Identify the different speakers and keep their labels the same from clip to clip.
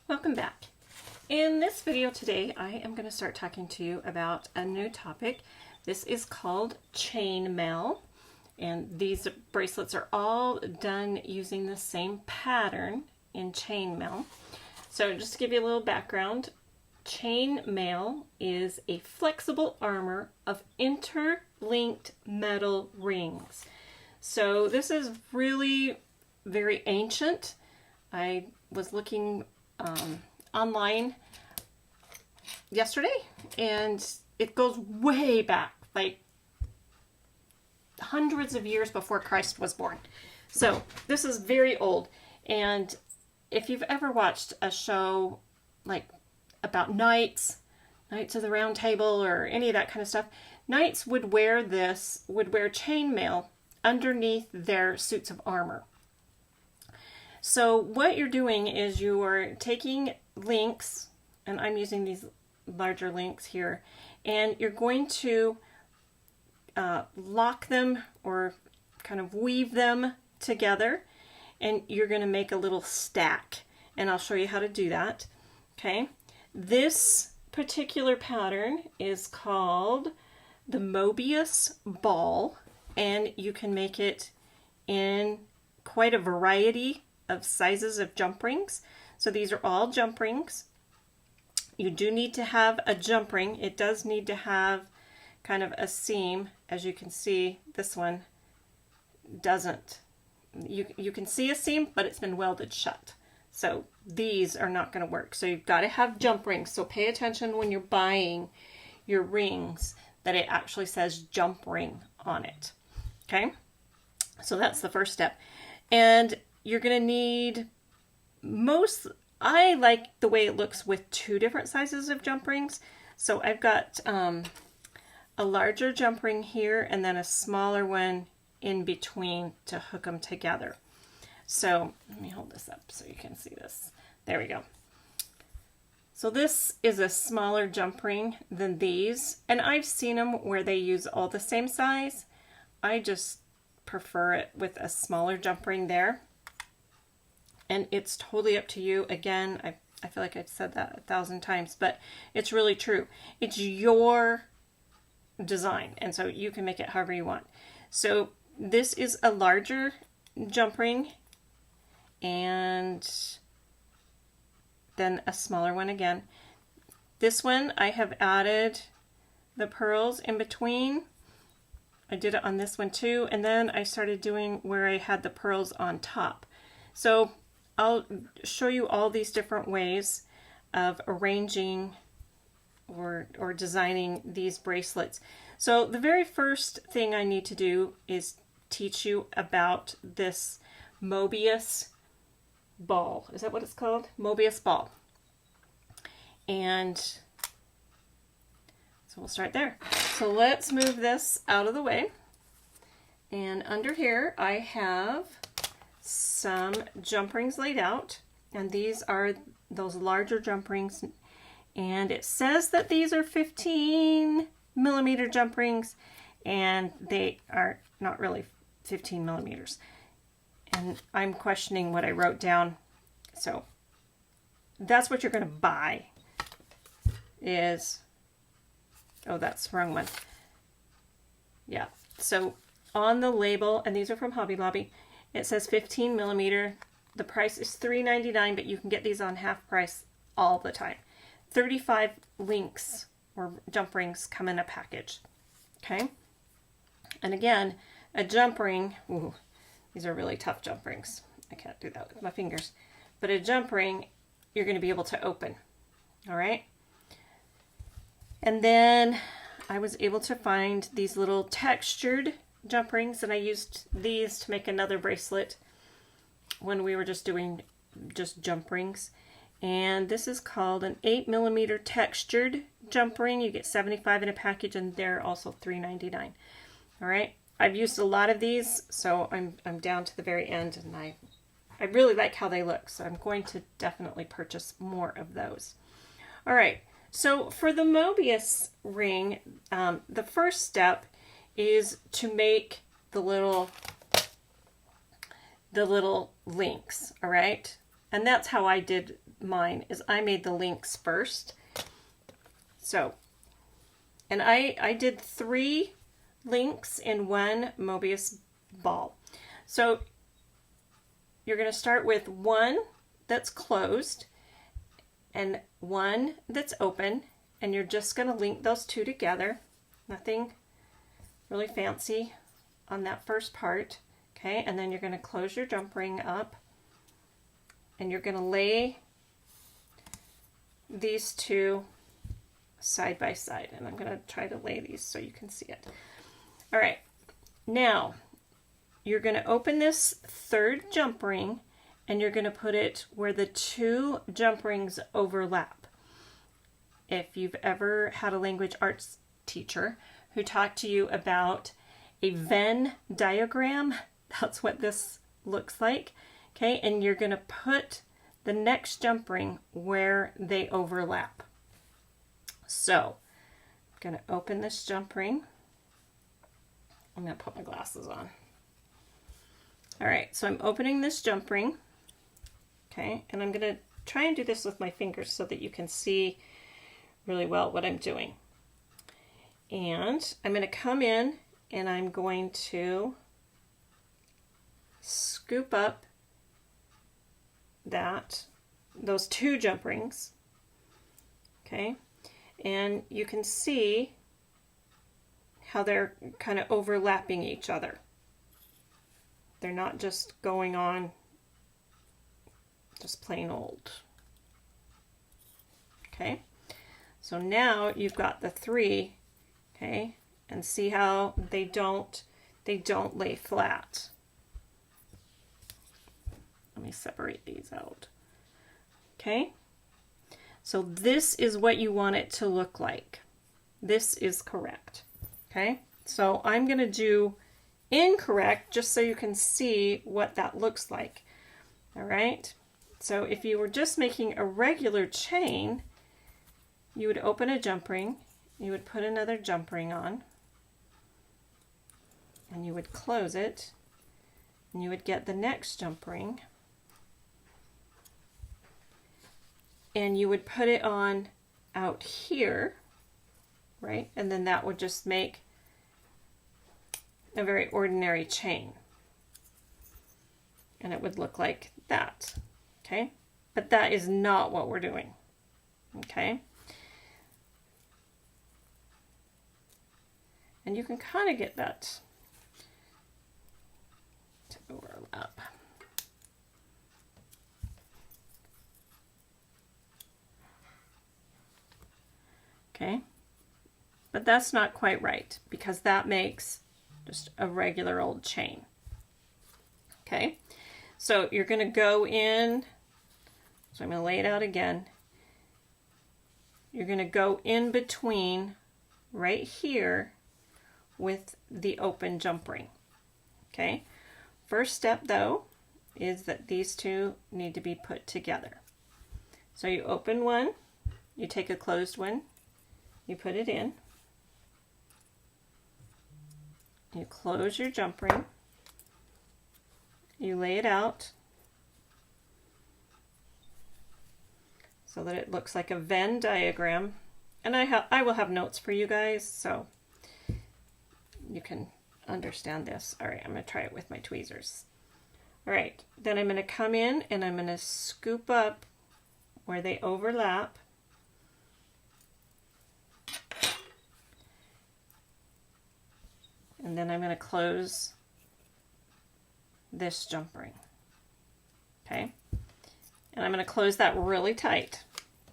Speaker 1: Welcome back. In this video today, I am going to start talking to you about a new topic. This is called chainmail, and these bracelets are all done using the same pattern in chainmail. So just to give you a little background, chainmail is a flexible armor of interlinked metal rings. So this is really very ancient. I was looking online yesterday, and it goes way back, like hundreds of years before Christ was born. So this is very old. And if you've ever watched a show like about knights of the Round Table, or any of that kind of stuff, knights would wear chainmail underneath their suits of armor. So what you're doing is you are taking links, and I'm using these larger links here, and you're going to lock them or kind of weave them together, and you're going to make a little stack, and I'll show you how to do that. Okay, this particular pattern is called the Mobius Ball, and you can make it in quite a variety of sizes of jump rings. So these are all jump rings. You do need to have a jump ring. It does need to have kind of a seam. As you can see, this one doesn't. You can see a seam, but it's been welded shut. So these are not going to work. So you've got to have jump rings. So pay attention when you're buying your rings that it actually says jump ring on it. Okay? So that's the first step. And you're going to need I like the way it looks with two different sizes of jump rings. So I've got a larger jump ring here and then a smaller one in between to hook them together. So let me hold this up so you can see this. There we go. So this is a smaller jump ring than these, and I've seen them where they use all the same size. I just prefer it with a smaller jump ring there. And it's totally up to you. Again, I feel like I've said that 1,000 times, but it's really true. It's your design, and so you can make it however you want. So this is a larger jump ring, and then a smaller one again. This one, I have added the pearls in between. I did it on this one too, and then I started doing where I had the pearls on top. So I'll show you all these different ways of arranging or designing these bracelets. So the very first thing I need to do is teach you about this Mobius Ball. Is that what it's called? Mobius Ball. And so we'll start there. So let's move this out of the way. And under here I have some jump rings laid out, and these are those larger jump rings, and it says that these are 15 millimeter jump rings, and they are not really 15 millimeters, and I'm questioning what I wrote down. So that's what you're going to buy is, oh, that's the wrong one. Yeah, so on the label, and these are from Hobby Lobby, it says 15 millimeter. The price is $3.99, but you can get these on half price all the time. 35 links or jump rings come in a package. Okay? And again, a jump ring, ooh, these are really tough jump rings. I can't do that with my fingers. But a jump ring, you're going to be able to open. All right? And then I was able to find these little textured jump rings, and I used these to make another bracelet when we were just doing jump rings. And this is called an 8 millimeter textured jump ring. You get 75 in a package, and they're also $3.99. All right, I've used a lot of these, so I'm down to the very end, and I really like how they look, so I'm going to definitely purchase more of those. All right, so for the Mobius ring, the first step is to make the little links, all right? And that's how I did mine, is I made the links first. So, and I did 3 links in 1 Mobius ball. So you're going to start with 1 that's closed and 1 that's open, and you're just going to link those 2 together. Nothing really fancy on that first part. Okay, and then you're going to close your jump ring up, and you're going to lay these 2 side by side, and I'm going to try to lay these so you can see it. All right, now you're going to open this 3rd jump ring, and you're going to put it where the 2 jump rings overlap. If you've ever had a language arts teacher who talked to you about a Venn diagram, that's what this looks like. Okay, and you're going to put the next jump ring where they overlap. So I'm going to open this jump ring. I'm going to put my glasses on. All right, so I'm opening this jump ring. Okay, and I'm going to try and do this with my fingers so that you can see really well what I'm doing. And I'm going to come in and I'm going to scoop up those 2 jump rings. Okay, and you can see how they're kind of overlapping each other. They're not just going on just plain old. Okay, so now you've got the 3, okay, and see how they don't lay flat. Let me separate these out. Okay, so this is what you want it to look like. This is correct. Okay, so I'm going to do incorrect just so you can see what that looks like. All right, so if you were just making a regular chain, you would open a jump ring, you would put another jump ring on, and you would close it, and you would get the next jump ring, and you would put it on out here, right? And then that would just make a very ordinary chain. And it would look like that, okay? But that is not what we're doing, okay? And you can kind of get that to overlap. Okay, but that's not quite right because that makes just a regular old chain. Okay, so you're going to go in, so I'm going to lay it out again. You're going to go in between right here with the open jump ring. Okay, first step though is that these 2 need to be put together. So you open one, you take a closed one, you put it in, you close your jump ring, you lay it out so that it looks like a Venn diagram, and I will have notes for you guys so you can understand this. All right, I'm going to try it with my tweezers. All right, then I'm going to come in and I'm going to scoop up where they overlap. And then I'm going to close this jump ring. Okay, and I'm going to close that really tight.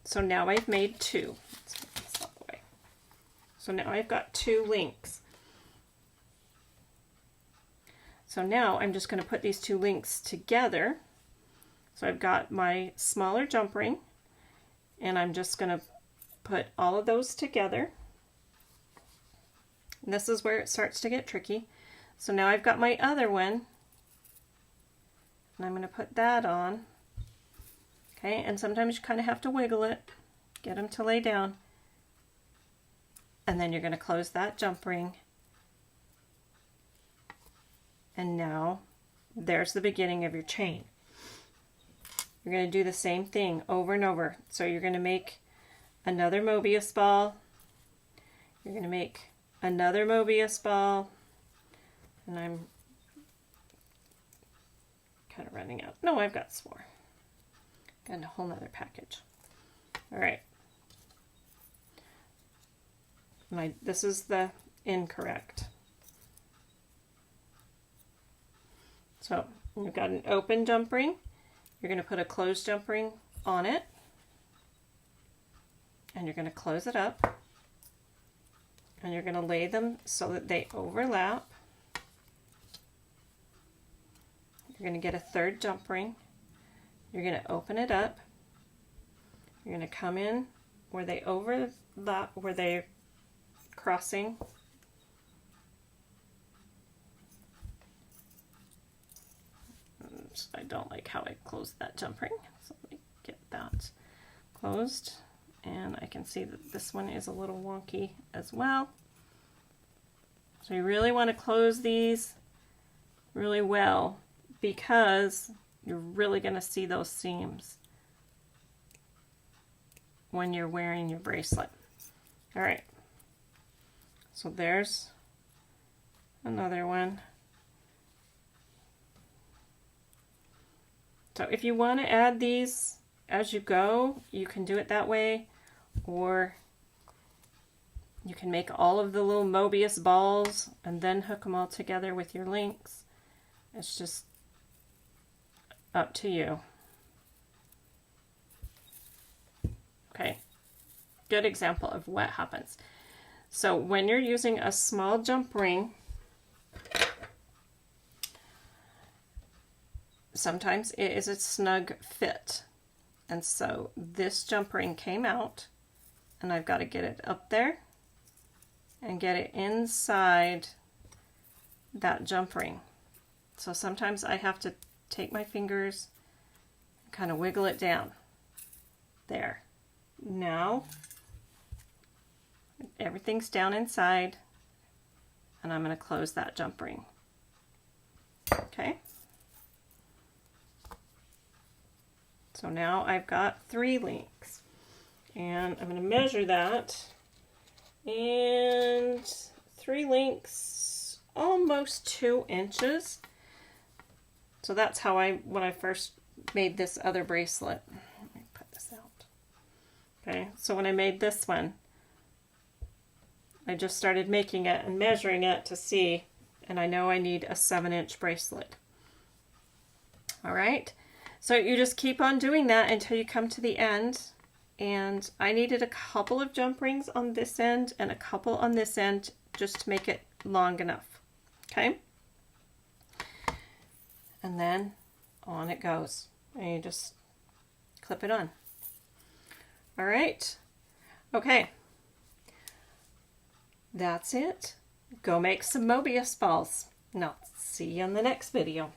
Speaker 1: So now I've made 2. Let's put this out the way. So now I've got 2 links. So now I'm just going to put these 2 links together. So I've got my smaller jump ring, and I'm just going to put all of those together. And this is where it starts to get tricky. So now I've got my other one, and I'm going to put that on. Okay, and sometimes you kind of have to wiggle it, get them to lay down. And then you're going to close that jump ring. And now there's the beginning of your chain. you're going to do the same thing over and over. So you're going to make another Mobius ball. You're going to make another Mobius ball. And I'm kind of running out. No, I've got some more. Got a whole nother package. All right. This is the incorrect. So you've got an open jump ring. You're going to put a closed jump ring on it. And you're going to close it up. And you're going to lay them so that they overlap. You're going to get a third jump ring. You're going to open it up. You're going to come in where they overlap, where they're crossing. Oops, I don't like how I closed that jump ring. So let me get that closed. And I can see that this one is a little wonky as well. So you really want to close these really well, because you're really going to see those seams when you're wearing your bracelet. All right, so there's another one. So if you want to add these as you go, you can do it that way, or you can make all of the little Mobius balls and then hook them all together with your links. It's just up to you. Okay, good example of what happens. So when you're using a small jump ring, sometimes it is a snug fit. And so this jump ring came out, and I've got to get it up there and get it inside that jump ring. So sometimes I have to take my fingers and kind of wiggle it down. There. Now everything's down inside, and I'm going to close that jump ring. Okay. So now I've got 3 links, and I'm going to measure that, and 3 links, almost 2 inches. So that's how when I first made this other bracelet. Let me put this out. Okay, so when I made this one, I just started making it and measuring it to see, and I know I need a 7-inch bracelet. All right. So you just keep on doing that until you come to the end. And I needed a couple of jump rings on this end and a couple on this end just to make it long enough. Okay? And then on it goes. And you just clip it on. All right. Okay. That's it. Go make some Mobius balls. And I'll see you in the next video.